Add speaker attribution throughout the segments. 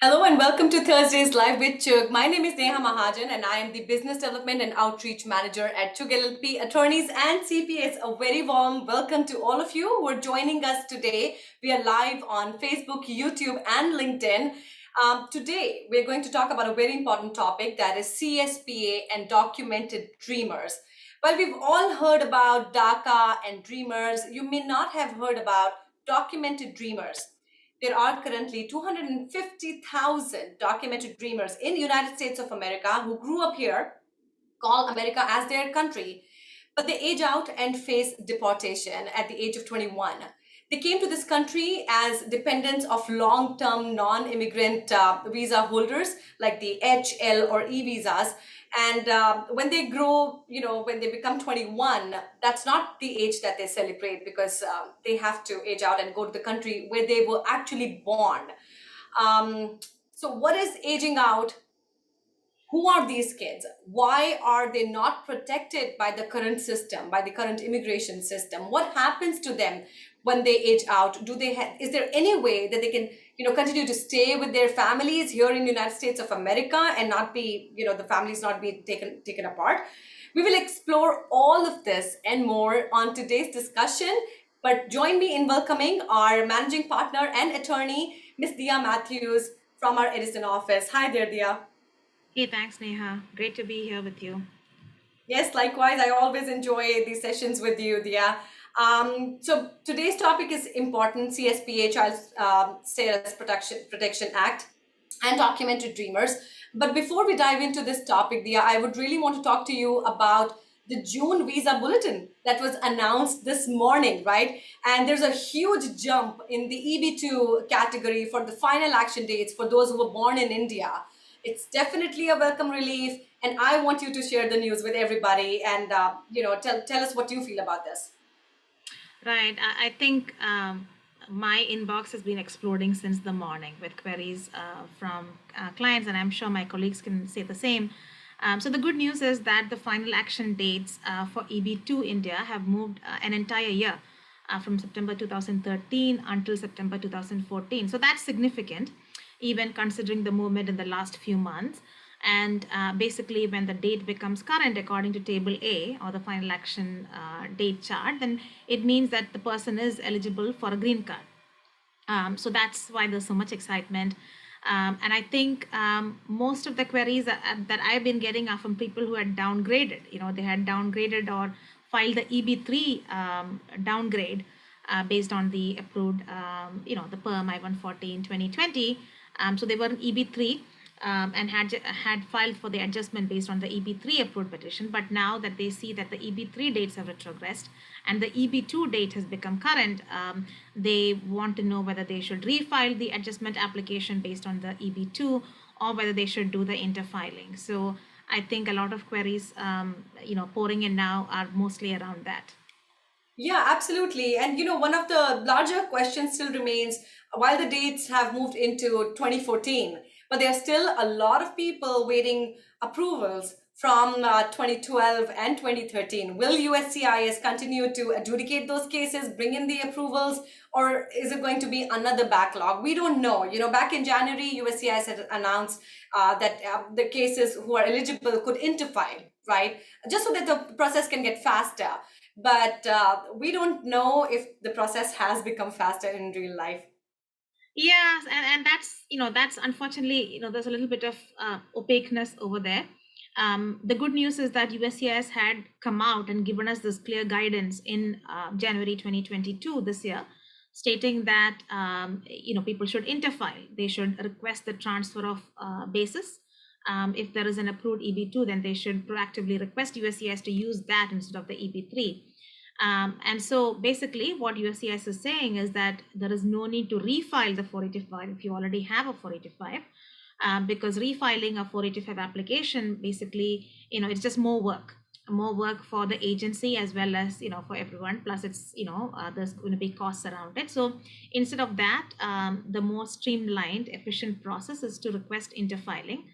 Speaker 1: Hello and welcome to Thursday's Live with Chug. My name is Neha Mahajan and I am the Business Development and Outreach Manager at Chug LLP. Attorneys and CPAs, a very warm welcome to all of you who are joining us today. We are live on Facebook, YouTube, and LinkedIn. Today, we're going to talk about a very important topic, that is CSPA and documented dreamers. Well, we've all heard about DACA and dreamers. You may not have heard about documented dreamers. There are currently 250,000 documented dreamers in the United States of America who grew up here, call America as their country, but they age out and face deportation at the age of 21. They came to this country as dependents of long-term non-immigrant visa holders like the H, L, or E visas. And when they grow, when they become 21, that's not the age that they celebrate because they have to age out and go to the country where they were actually born. So what is aging out? Who are these kids? Why are they not protected by the current system, by the current immigration system? What happens to them when they age out? Is there any way that they can, continue to stay with their families here in the United States of America and not be, the families not be taken apart? We will explore all of this and more on today's discussion. But join me in welcoming our managing partner and attorney, Miss Diya Mathews from our Edison office. Hi there, Diya.
Speaker 2: Hey, thanks, Neha. Great to be here with you.
Speaker 1: Yes, likewise. I always enjoy these sessions with you, Diya. So today's topic is important: CSPA, Child Status Protection Act, and documented dreamers. But before we dive into this topic, Diya, I would really want to talk to you about the June visa bulletin that was announced this morning, right? And there's a huge jump in the EB2 category for the final action dates for those who were born in India. It's definitely a welcome relief, and I want you to share the news with everybody and tell us what you feel about this.
Speaker 2: Right. I think my inbox has been exploding since the morning with queries from clients, and I'm sure my colleagues can say the same. So the good news is that the final action dates for EB2 India have moved an entire year from September 2013 until September 2014. So that's significant, even considering the movement in the last few months. And basically, when the date becomes current according to Table A or the final action date chart, then it means that the person is eligible for a green card. So that's why there's so much excitement. And I think most of the queries that I've been getting are from people who had downgraded. They had downgraded or filed the EB3 downgrade based on the approved, the PERM I-140 in 2020. So they were in EB3 and had filed for the adjustment based on the EB3 approved petition. But now that they see that the EB3 dates have retrogressed and the EB2 date has become current, they want to know whether they should refile the adjustment application based on the EB2 or whether they should do the interfiling. So I think a lot of queries, pouring in now are mostly around that.
Speaker 1: Yeah, absolutely. And one of the larger questions still remains, while the dates have moved into 2014, but there are still a lot of people waiting approvals from 2012 and 2013. Will USCIS continue to adjudicate those cases, bring in the approvals, or is it going to be another backlog? We don't know. Back in January, USCIS had announced that the cases who are eligible could interfile, right? Just so that the process can get faster. But we don't know if the process has become faster in real life.
Speaker 2: Yes, and that's unfortunately, there's a little bit of opaqueness over there. The good news is that USCIS had come out and given us this clear guidance in January 2022 this year, stating that people should interfile. They should request the transfer of basis. If there is an approved EB2, then they should proactively request USCIS to use that instead of the EB3. And so basically what USCIS is saying is that there is no need to refile the 485 if you already have a 485, because refiling a 485 application, basically, it's just more work for the agency as well as, for everyone. Plus it's, there's going to be costs around it. So instead of that, the more streamlined, efficient process is to request interfiling.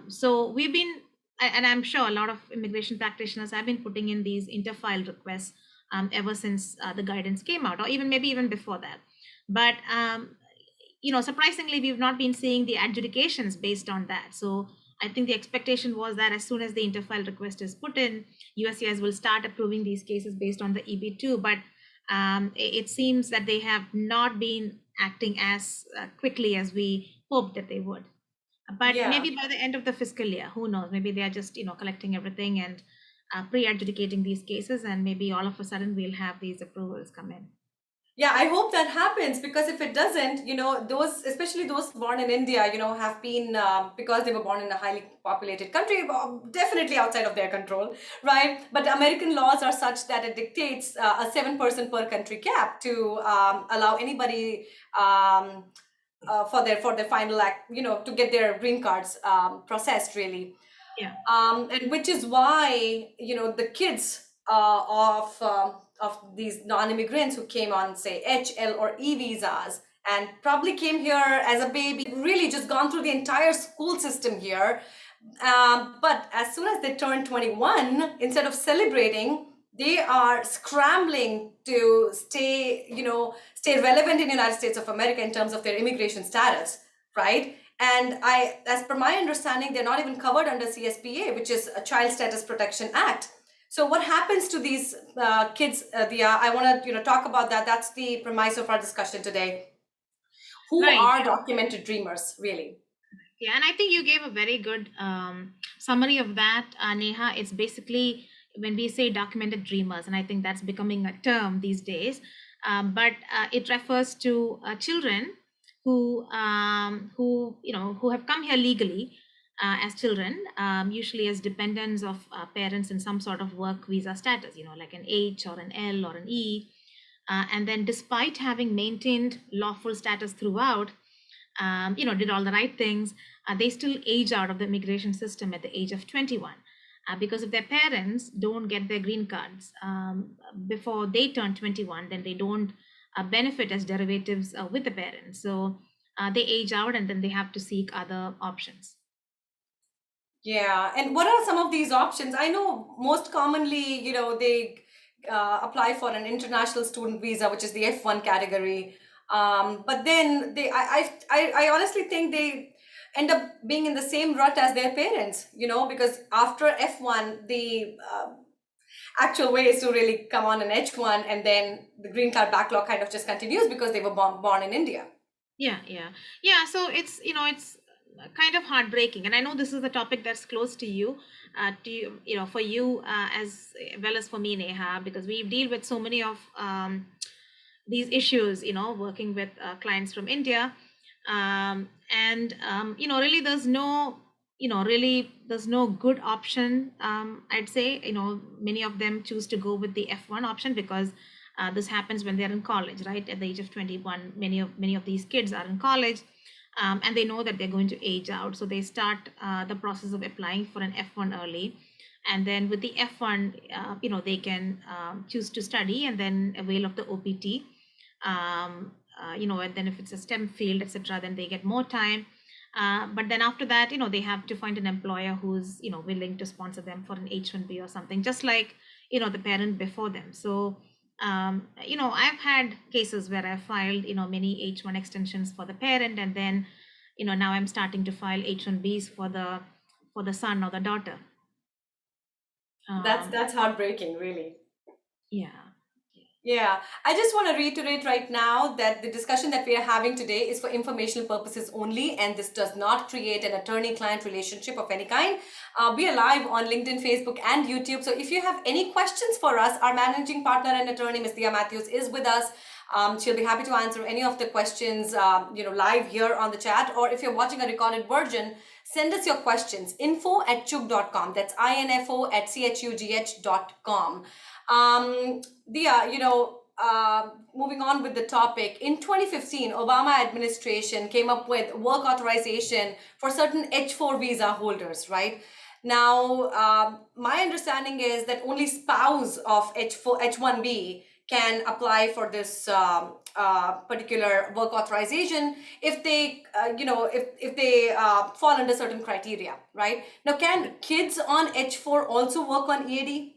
Speaker 2: So we've been, and I'm sure a lot of immigration practitioners have been putting in these interfile requests ever since the guidance came out, or even maybe even before that. But surprisingly, we've not been seeing the adjudications based on that. So I think the expectation was that as soon as the interfile request is put in, USCIS will start approving these cases based on the EB2. But it seems that they have not been acting as quickly as we hoped that they would. But
Speaker 1: Yeah.
Speaker 2: maybe by the end of the fiscal year, who knows? Maybe they are just collecting everything and pre-adjudicating these cases, and maybe all of a sudden we'll have these approvals come in.
Speaker 1: Yeah, I hope that happens, because if it doesn't, those, especially those born in India, have been, because they were born in a highly populated country, definitely outside of their control, right? But American laws are such that it dictates a 7% per country cap to allow anybody, for their final act, to get their green cards processed, really.
Speaker 2: Yeah.
Speaker 1: And which is why the kids of these non-immigrants who came on, say, HL or E visas, and probably came here as a baby, really just gone through the entire school system here, but as soon as they turn 21, instead of celebrating, they are scrambling to stay relevant in the United States of America in terms of their immigration status, right? And as per my understanding, they're not even covered under CSPA, which is a Child Status Protection Act. So what happens to these kids, Diya? I want to talk about that. That's the premise of our discussion today. Who
Speaker 2: Right.
Speaker 1: are documented dreamers, really?
Speaker 2: Yeah, and I think you gave a very good summary of that, Neha. It's basically when we say documented dreamers, and I think that's becoming a term these days. But it refers to children who have come here legally as children, usually as dependents of parents in some sort of work visa status, like an H or an L or an E. And then, despite having maintained lawful status throughout, did all the right things, they still age out of the immigration system at the age of 21. Because if their parents don't get their green cards before they turn 21, then they don't benefit as derivatives with the parents. So they age out, and then they have to seek other options.
Speaker 1: Yeah, and what are some of these options? I know most commonly, they apply for an international student visa, which is the F1 category. But then I honestly think they end up being in the same rut as their parents, because after F1, the actual way is to really come on an H1, and then the green card backlog kind of just continues because they were born in India.
Speaker 2: Yeah. So it's kind of heartbreaking, and I know this is a topic that's close to you, for you as well as for me, Neha, because we deal with so many of these issues, working with clients from India. And really there's no good option. I'd say, many of them choose to go with the F1 option because this happens when they're in college, right? At the age of 21, many of these kids are in college, and they know that they're going to age out, so they start the process of applying for an F1 early. And then with the F1, they can choose to study and then avail of the OPT. And then if it's a STEM field, etc., then they get more time. But then after that, they have to find an employer who's willing to sponsor them for an H1B or something, just like the parent before them. So I've had cases where I've filed many H1 extensions for the parent, and then now I'm starting to file H1Bs for the son or the daughter.
Speaker 1: That's
Speaker 2: um,
Speaker 1: that's heartbreaking, really.
Speaker 2: yeah.
Speaker 1: Yeah, I just want to reiterate right now that the discussion that we are having today is for informational purposes only, and this does not create an attorney-client relationship of any kind. We are live on LinkedIn, Facebook, and YouTube. So if you have any questions for us, our managing partner and attorney, Ms. Diya Mathews, is with us. She'll be happy to answer any of the questions, live here on the chat. Or if you're watching a recorded version, send us your questions. info@chugh.com. That's info at chugh.com. Diya, moving on with the topic, in 2015, Obama administration came up with work authorization for certain H4 visa holders, right? Now, my understanding is that only spouse of H4, H1B can apply for this particular work authorization if they, if they fall under certain criteria, right? Now, can kids on H4 also work on EAD?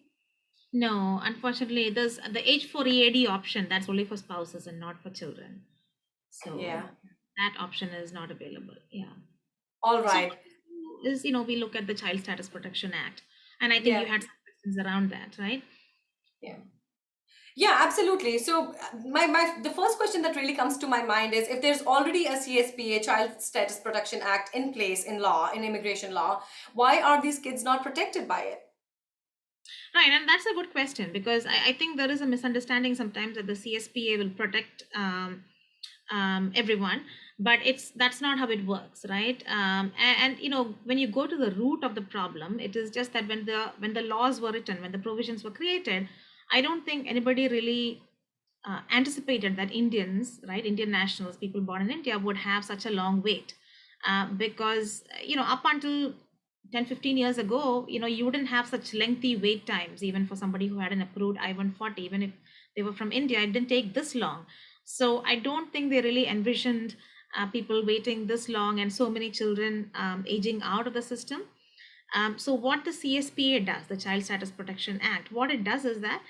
Speaker 2: No, unfortunately, there's the H4 EAD option that's only for spouses and not for children. So
Speaker 1: Yeah.
Speaker 2: that option is not available. Yeah.
Speaker 1: All
Speaker 2: So
Speaker 1: right.
Speaker 2: what we do is, we look at the Child Status Protection Act, and I think
Speaker 1: Yeah.
Speaker 2: you had some questions around that, right?
Speaker 1: Yeah. Yeah, absolutely. So my the first question that really comes to my mind is, if there's already a CSPA, Child Status Protection Act, in place in law, in immigration law, why are these kids not protected by it?
Speaker 2: Right, and that's a good question because I think there is a misunderstanding sometimes that the CSPA will protect everyone, but that's not how it works, right? And when you go to the root of the problem, it is just that when the laws were written, when the provisions were created, I don't think anybody really anticipated that Indians, right, Indian nationals, people born in India, would have such a long wait. Because, up until 10, 15 years ago, you wouldn't have such lengthy wait times, even for somebody who had an approved I-140, even if they were from India, it didn't take this long. So I don't think they really envisioned people waiting this long and so many children aging out of the system. So what the CSPA does, the Child Status Protection Act, what it does is that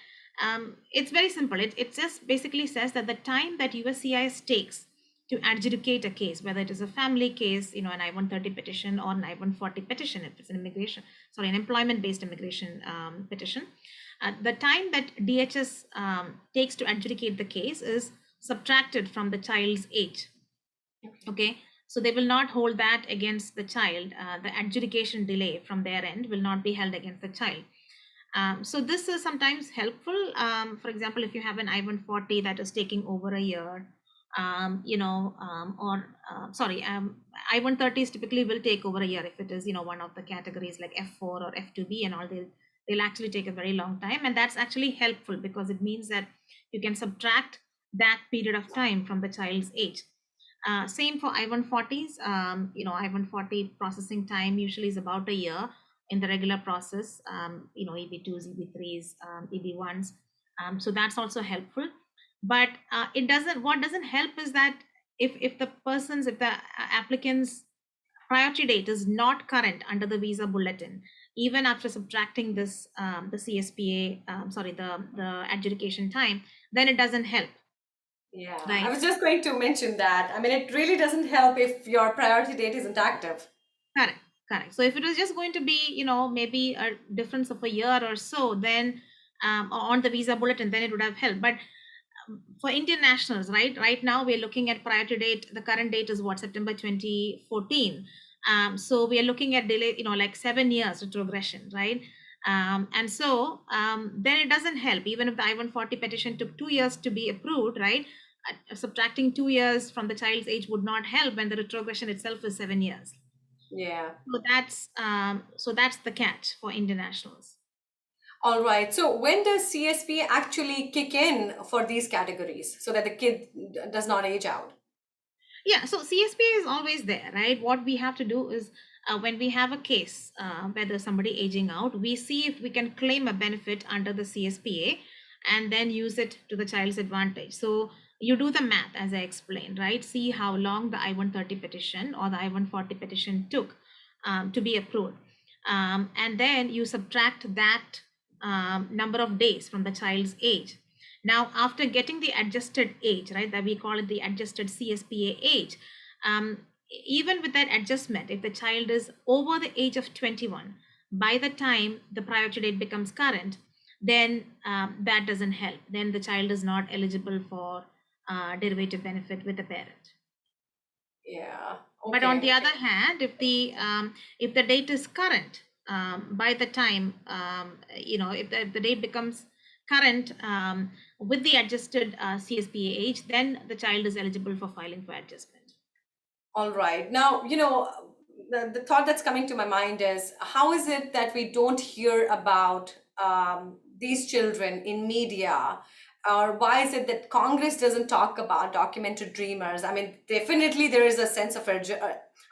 Speaker 2: it's very simple. It just basically says that the time that USCIS takes to adjudicate a case, whether it is a family case, an I-130 petition or an I-140 petition, if it's an employment-based immigration petition, the time that DHS takes to adjudicate the case is subtracted from the child's age. Okay, so they will not hold that against the child. The adjudication delay from their end will not be held against the child. So this is sometimes helpful. For example, if you have an I-140 that is taking over a year, I-130s typically will take over a year if it is, one of the categories like F4 or F2B and all. They'll actually take a very long time, and that's actually helpful because it means that you can subtract that period of time from the child's age. Same for I-140s. I-140 processing time usually is about a year in the regular process. EB2s, EB3s, EB1s. So that's also helpful. But it doesn't. What doesn't help is that if the applicant's priority date is not current under the visa bulletin, even after subtracting this the CSPA, the adjudication time, then it doesn't help,
Speaker 1: Yeah, I
Speaker 2: right?
Speaker 1: was just going to mention that. I mean, it really doesn't help if your priority date isn't active.
Speaker 2: Correct, correct. So if it was just going to be, maybe a difference of a year or so, then on the visa bulletin, then it would have helped. But for Indian nationals, right now we're looking at priority date. The current date is what, September 2014. So we are looking at delay, like 7 years retrogression, right? And so then it doesn't help. Even if the I-140 petition took 2 years to be approved, right? Subtracting 2 years from the child's age would not help when the retrogression itself is 7 years.
Speaker 1: Yeah.
Speaker 2: So that's the catch for Indian nationals.
Speaker 1: All right. So when does CSP actually kick in for these categories so that the kid does not age out?
Speaker 2: Yeah, so CSPA is always there, right? What we have to do is when we have a case where there's somebody aging out, we see if we can claim a benefit under the CSPA and then use it to the child's advantage. So you do the math as I explained, right? See how long the I-130 petition or the I-140 petition took to be approved. And then you subtract that number of days from the child's age. Now, after getting the adjusted age, right, that we call it the adjusted CSPA age, even with that adjustment, if the child is over the age of 21, by the time the priority date becomes current, then that doesn't help. Then the child is not eligible for derivative benefit with the parent.
Speaker 1: Yeah.
Speaker 2: But on the
Speaker 1: Okay.
Speaker 2: other hand, if the date is current by the time if the date becomes current with the adjusted CSPA age, then the child is eligible for filing for adjustment.
Speaker 1: All right. Now, the thought that's coming to my mind is, how is it that we don't hear about these children in media? Or why is it that Congress doesn't talk about documented dreamers? I mean, definitely there is a sense of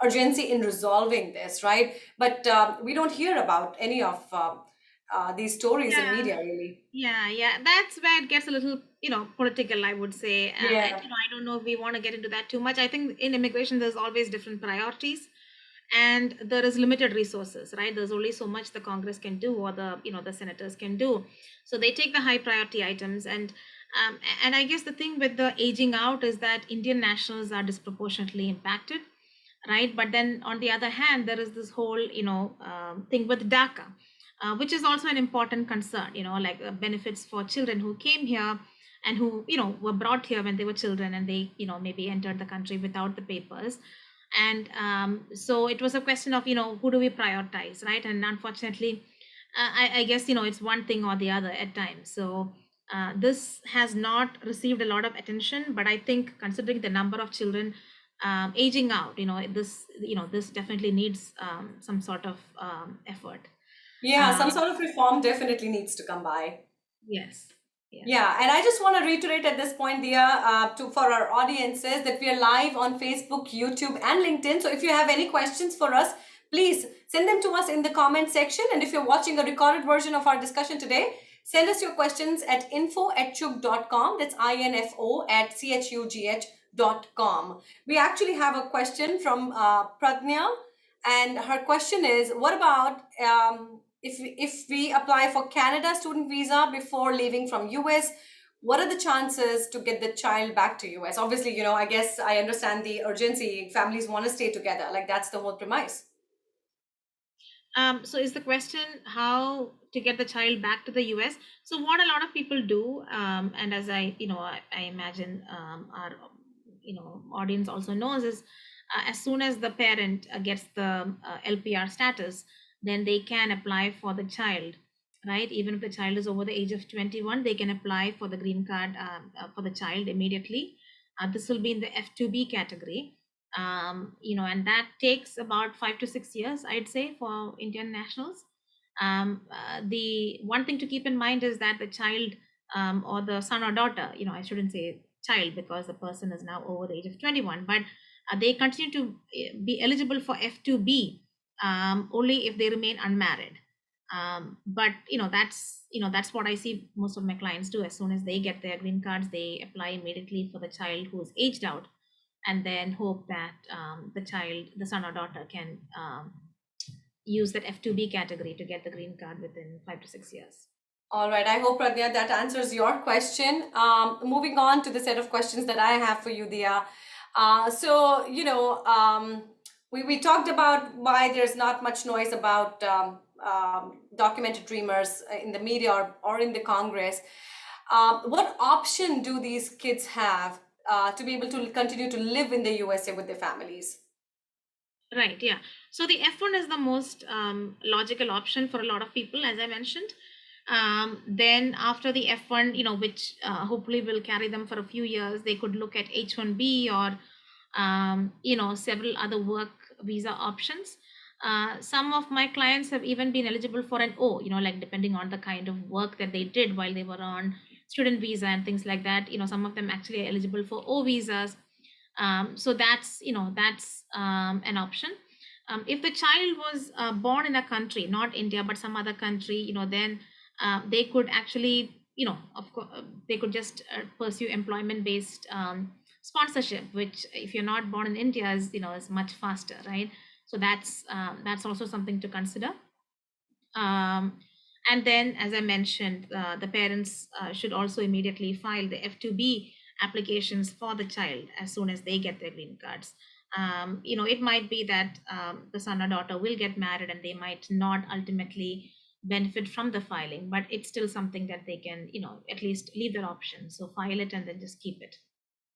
Speaker 1: urgency in resolving this, right? But we don't hear about any of these stories in
Speaker 2: Yeah,
Speaker 1: media, really.
Speaker 2: yeah. That's where it gets a little, political, I would say.
Speaker 1: Yeah.
Speaker 2: I don't know if we want to get into that too much. I think in immigration, there's always different priorities, and there is limited resources, right? There's only so much the Congress can do, or the senators can do. So they take the high priority items, and And I guess the thing with the aging out is that Indian nationals are disproportionately impacted, right? But then on the other hand, there is this whole, thing with DACA, which is also an important concern, like benefits for children who came here and who, were brought here when they were children and they, maybe entered the country without the papers. And so it was a question of, who do we prioritize, right? And unfortunately, I guess, it's one thing or the other at times. So this has not received a lot of attention, but I think considering the number of children aging out, this definitely needs some sort of effort.
Speaker 1: Yeah, some
Speaker 2: Um,
Speaker 1: sort of reform definitely needs to come by.
Speaker 2: yes, yes.
Speaker 1: Yeah, and I just want to reiterate at this point, Diya, to for our audiences that we are live on Facebook, YouTube, and LinkedIn. So if you have any questions for us, please send them to us in the comment section. And if you're watching a recorded version of our discussion today, send us your questions at info@chugh.com. That's info@chugh.com. We actually have a question from Pradnya, and her question is, what about if we apply for Canada student visa before leaving from US, what are the chances to get the child back to US? Obviously, I guess I understand the urgency. Families want to stay together. Like that's the whole premise.
Speaker 2: So is the question how to get the child back to the US? So what a lot of people do, and as I imagine our audience also knows, is as soon as the parent gets the LPR status, then they can apply for the child, right? Even if the child is over the age of 21, they can apply for the green card for the child immediately. This will be in the F2B category, and that takes about 5 to 6 years, I'd say, for Indian nationals. The one thing to keep in mind is that the child, or the son or daughter, I shouldn't say child because the person is now over the age of 21, but they continue to be eligible for F2B only if they remain unmarried. But that's what I see most of my clients do. As soon as they get their green cards, they apply immediately for the child who's aged out, and then hope that the son or daughter, can use that F2B category to get the green card within 5 to 6 years.
Speaker 1: All right. I hope, Pradnya, that answers your question. Moving on to the set of questions that I have for you, Diya. We talked about why there's not much noise about documented dreamers in the media or in the Congress. What option do these kids have to be able to continue to live in the USA with their families?
Speaker 2: Right, yeah. So the F1 is the most logical option for a lot of people, as I mentioned. Then after the F1, which hopefully will carry them for a few years, they could look at H1B or several other work visa options. Some of my clients have even been eligible for an O, like depending on the kind of work that they did while they were on student visa and things like that. Some of them actually are eligible for O visas. So that's an option. If the child was born in a country, not India, but some other country, then they could actually, of course, they could just pursue employment-based sponsorship, which if you're not born in India is much faster, right? So that's also something to consider. And then, as I mentioned, the parents should also immediately file the F2B applications for the child as soon as they get their green cards. It might be that the son or daughter will get married and they might not ultimately benefit from the filing, but it's still something that they can, at least leave their option. So file it and then just keep it.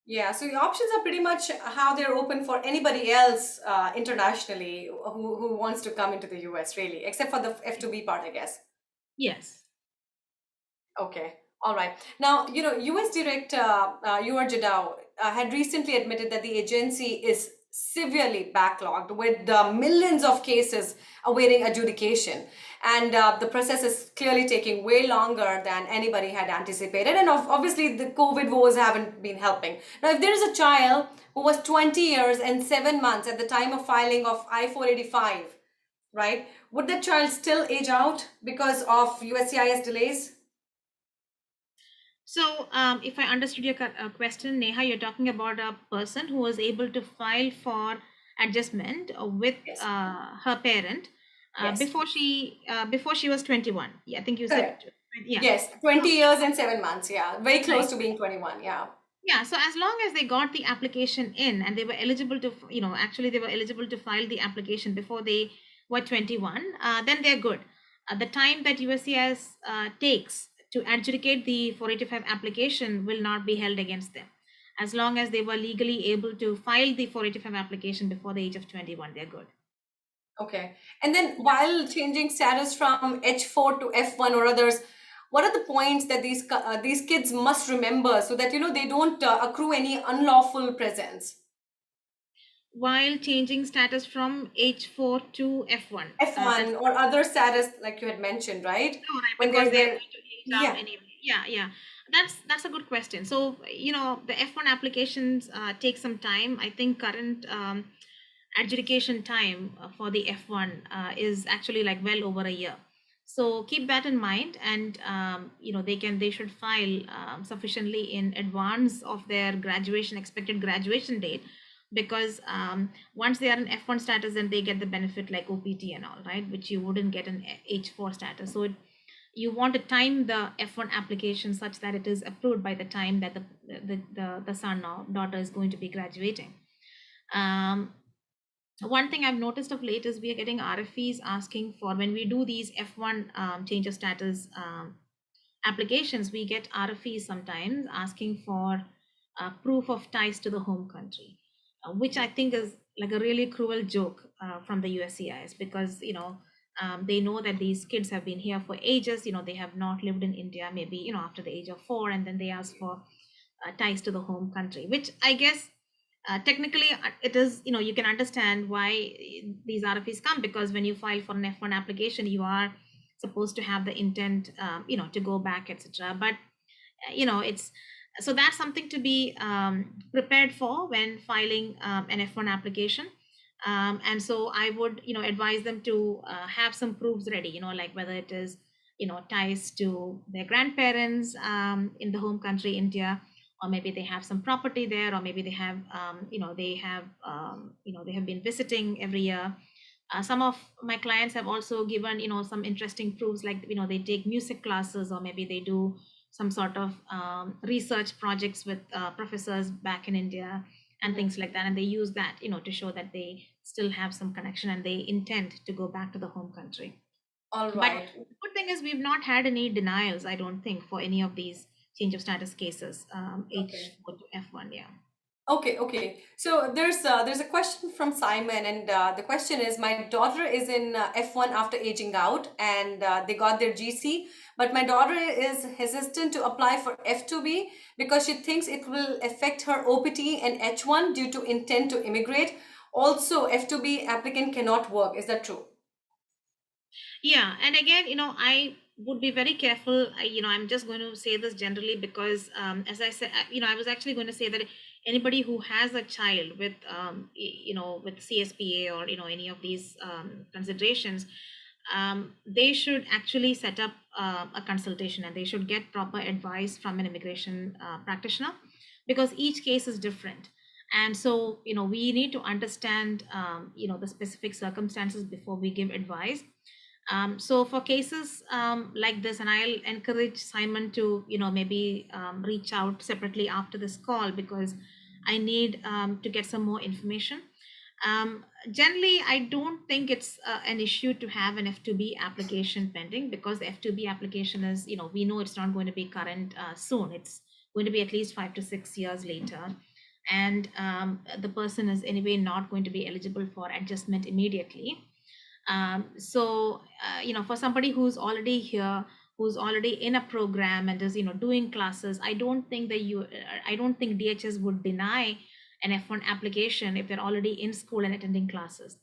Speaker 1: Yeah, so the options are pretty much how they're open for anybody else internationally who wants to come into the US, really, except for the F2B part, I guess.
Speaker 2: Yes.
Speaker 1: Okay. All right. Now, US Director Jadao had recently admitted that the agency is severely backlogged with millions of cases awaiting adjudication. And the process is clearly taking way longer than anybody had anticipated. And obviously, the COVID woes haven't been helping. Now, if there is a child who was 20 years and 7 months at the time of filing of I-485, right, would that child still age out because of USCIS delays?
Speaker 2: So, if I understood your question, Neha, you're talking about a person who was able to file for adjustment with
Speaker 1: Yes.
Speaker 2: her parent
Speaker 1: Yes.
Speaker 2: before she was 21. Yeah, I think you said
Speaker 1: Correct.
Speaker 2: Yeah.
Speaker 1: Yes,
Speaker 2: So
Speaker 1: 20 years and 7 months. Yeah, very
Speaker 2: right.
Speaker 1: close to being 21. Yeah.
Speaker 2: Yeah, so as long as they got the application in and they were eligible to, actually they were eligible to file the application before they were 21, then they're good. The time that USCIS takes to adjudicate the 485 application will not be held against them. As long as they were legally able to file the 485 application before the age of 21, they're good.
Speaker 1: Okay. And then while changing status from H4 to F1 or others, what are the points that these kids must remember so that they don't accrue any unlawful presence?
Speaker 2: While changing status from H4 to F1. That's
Speaker 1: F1 or other status like you had mentioned, right?
Speaker 2: no, right,
Speaker 1: When
Speaker 2: because they're
Speaker 1: they're
Speaker 2: going to age out
Speaker 1: yeah.
Speaker 2: anyway. Yeah, yeah. That's a good question. So, the F1 applications take some time. I think current adjudication time for the F1 is actually like well over a year. So keep that in mind, and they should file sufficiently in advance of their expected graduation date, because once they are in F1 status, then they get the benefit like OPT and all, right, which you wouldn't get in H4 status. So you want to time the F1 application such that it is approved by the time that the son or daughter is going to be graduating. Um, One thing I've noticed of late is we are getting RFEs asking for, when we do these F1 change of status applications, we get RFEs sometimes asking for proof of ties to the home country, which I think is like a really cruel joke from the USCIS, because they know that these kids have been here for ages. They have not lived in India, maybe after the age of 4, and then they ask for ties to the home country, which I guess technically it is, you can understand why these RFEs come, because when you file for an F1 application, you are supposed to have the intent, to go back, etc. But it's, so that's something to be prepared for when filing an F1 application. And so I would advise them to have some proofs ready, like whether it is ties to their grandparents in the home country India, or maybe they have some property there, or maybe they have they have been visiting every year. Some of my clients have also given some interesting proofs, like they take music classes, or maybe they do some sort of research projects with professors back in India and
Speaker 1: Mhm.
Speaker 2: things like that, and they use that to show that they still have some connection and they intend to go back to the home country.
Speaker 1: All
Speaker 2: But
Speaker 1: right.
Speaker 2: the good thing is we've not had any denials, I don't think, for any of these change of status cases,
Speaker 1: Okay.
Speaker 2: H4 to F1. Yeah.
Speaker 1: Okay, okay. So there's a question from Simon, and the question is: my daughter is in F1 after aging out, and they got their GC, but my daughter is hesitant to apply for F2B because she thinks it will affect her OPT and H1 due to intent to immigrate. Also, F2B applicant cannot work. Is that true?
Speaker 2: Yeah, and again, I would be very careful. I'm just going to say this generally because, as I said, I was actually going to say that anybody who has a child with, with CSPA or any of these considerations, they should actually set up a consultation, and they should get proper advice from an immigration practitioner, because each case is different. And so, we need to understand, the specific circumstances before we give advice. So for cases like this, and I'll encourage Simon to, maybe reach out separately after this call, because I need to get some more information. Generally, I don't think it's an issue to have an F2B application pending, because the F2B application is, we know it's not going to be current soon. It's going to be at least 5 to 6 years later. And the person is anyway not going to be eligible for adjustment immediately. For somebody who's already here, who's already in a program and is doing classes, I don't think DHS would deny an F1 application if they're already in school and attending classes.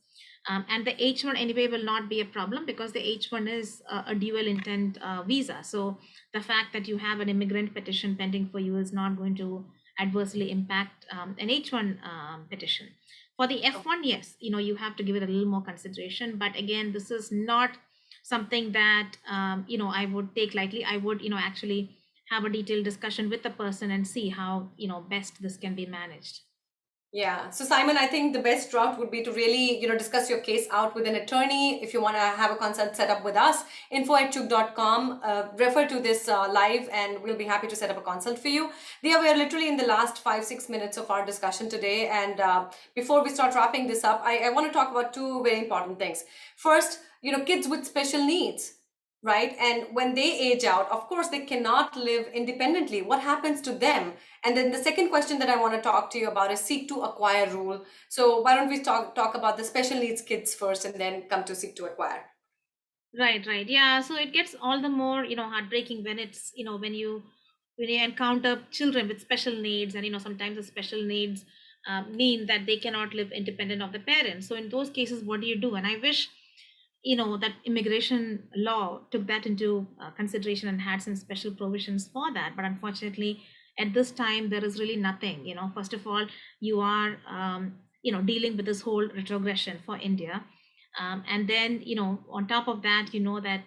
Speaker 2: And the H1 anyway will not be a problem, because the H1 is a dual intent visa. So the fact that you have an immigrant petition pending for you is not going to adversely impact an H1 petition. For the F1, yes, you have to give it a little more consideration. But again, this is not something that I would take lightly. I would actually have a detailed discussion with the person and see how best this can be managed.
Speaker 1: Yeah. So Simon, I think the best route would be to really, discuss your case out with an attorney. If you want to have a consult set up with us, info@chuk.com. Refer to this live, and we'll be happy to set up a consult for you. Diya, we are literally in the last 5, 6 minutes of our discussion today, and before we start wrapping this up, I want to talk about two very important things. First, kids with special needs, right? And when they age out, of course, they cannot live independently. What happens to them? And then the second question that I want to talk to you about is seek to acquire rule. So why don't we talk about the special needs kids first, and then come to seek to acquire?
Speaker 2: Right, right. Yeah. So it gets all the more, heartbreaking when it's, when you encounter children with special needs, and sometimes the special needs mean that they cannot live independent of the parents. So in those cases, what do you do? And I wish, that immigration law took that into consideration and had some special provisions for that. But unfortunately, at this time, there is really nothing. First of all, you are, dealing with this whole retrogression for India, and then on top of that, that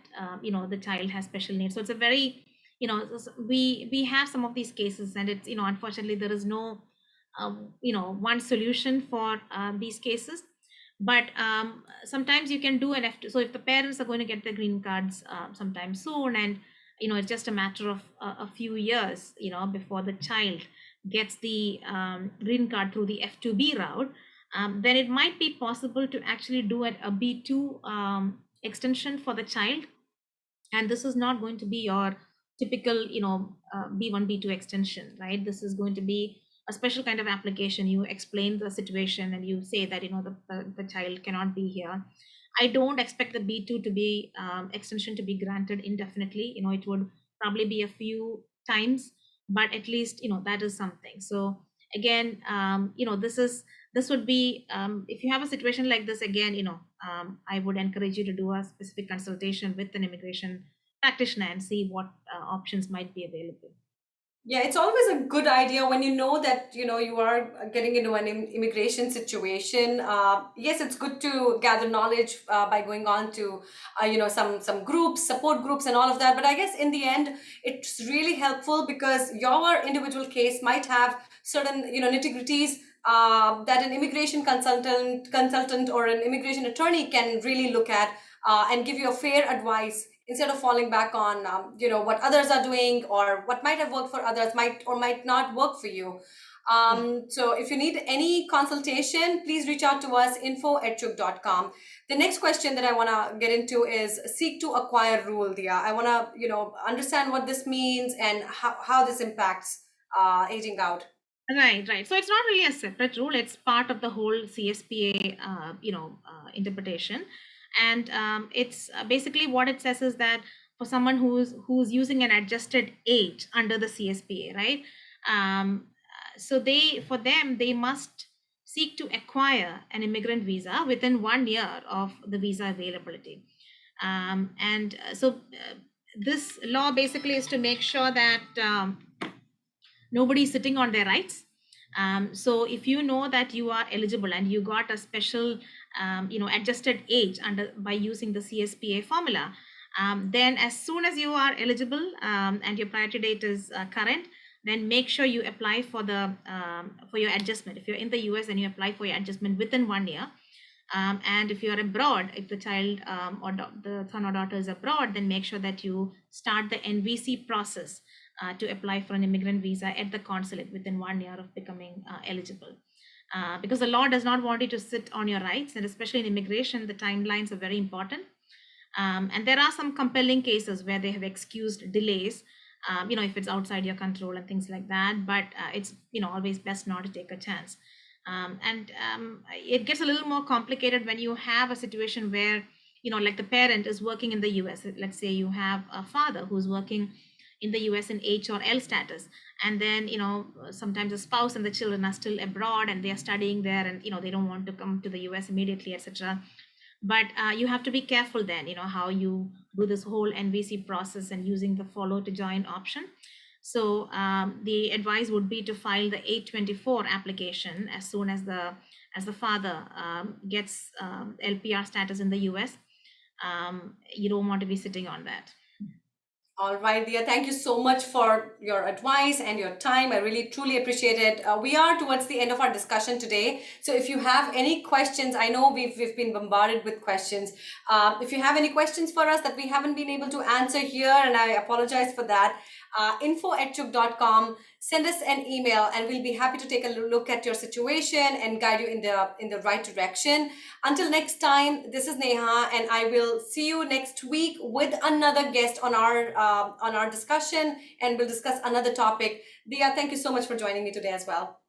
Speaker 2: the child has special needs. So it's a very, we have some of these cases, and it's, unfortunately there is no one solution for these cases. But sometimes you can do an so if the parents are going to get the green cards sometime soon, and it's just a matter of a few years before the child gets the green card through the F2B route, then it might be possible to actually do a B2 extension for the child. And this is not going to be your typical B1 B2 extension, right? This is going to be a special kind of application. You explain the situation and you say that the child cannot be here. I don't expect the B2 to be extension to be granted indefinitely. It would probably be a few times, but at least that is something. So again, this would be, if you have a situation like this, again, I would encourage you to do a specific consultation with an immigration practitioner and see what options might be available.
Speaker 1: Yeah, it's always a good idea when you know that you are getting into an immigration situation. Yes, it's good to gather knowledge by going on to some groups, support groups, and all of that. But I guess in the end, it's really helpful because your individual case might have certain nitty-gritties that an immigration consultant or an immigration attorney can really look at and give you a fair advice, instead of falling back on what others are doing, or what might have worked for others might or might not work for you.
Speaker 2: Yeah.
Speaker 1: So if you need any consultation, please reach out to us, info@chuk.com. The next question that I want to get into is seek to acquire rule, Dia. I want to understand what this means and how this impacts aging out.
Speaker 2: Right, right. So it's not really a separate rule. It's part of the whole CSPA, interpretation, and it's basically what it says is that for someone who's using an adjusted age under the CSPA, right? So for them they must seek to acquire an immigrant visa within 1 year of the visa availability, and this law basically is to make sure that nobody's sitting on their rights. So if you know that you are eligible and you got a special adjusted age under by using the CSPA formula, then as soon as you are eligible, and your priority date is current, then make sure you apply for your adjustment. If you're in the US, and you apply for your adjustment within 1 year. And if you're abroad, if the child the son or daughter is abroad, then make sure that you start the NVC process to apply for an immigrant visa at the consulate within 1 year of becoming eligible. Because the law does not want you to sit on your rights, and especially in immigration, the timelines are very important. And there are some compelling cases where they have excused delays, if it's outside your control and things like that. But it's always best not to take a chance. And it gets a little more complicated when you have a situation where like the parent is working in the US. Let's say you have a father who's working in the US in H or L status, and then sometimes the spouse and the children are still abroad and they are studying there, and they don't want to come to the US immediately, etc. But you have to be careful then how you do this whole NVC process and using the follow to join option. So the advice would be to file the 824 application as soon as the father gets LPR status in the US. You don't want to be sitting on that.
Speaker 1: All right, Diya, thank you so much for your advice and your time. I really, truly appreciate it. We are towards the end of our discussion today. So if you have any questions, I know we've been bombarded with questions. If you have any questions for us that we haven't been able to answer here, and I apologize for that, info@chuk.com. Send us an email, and we'll be happy to take a look at your situation and guide you in the right direction. Until next time, this is Neha, and I will see you next week with another guest on our discussion, and we'll discuss another topic. Diya, thank you so much for joining me today as well.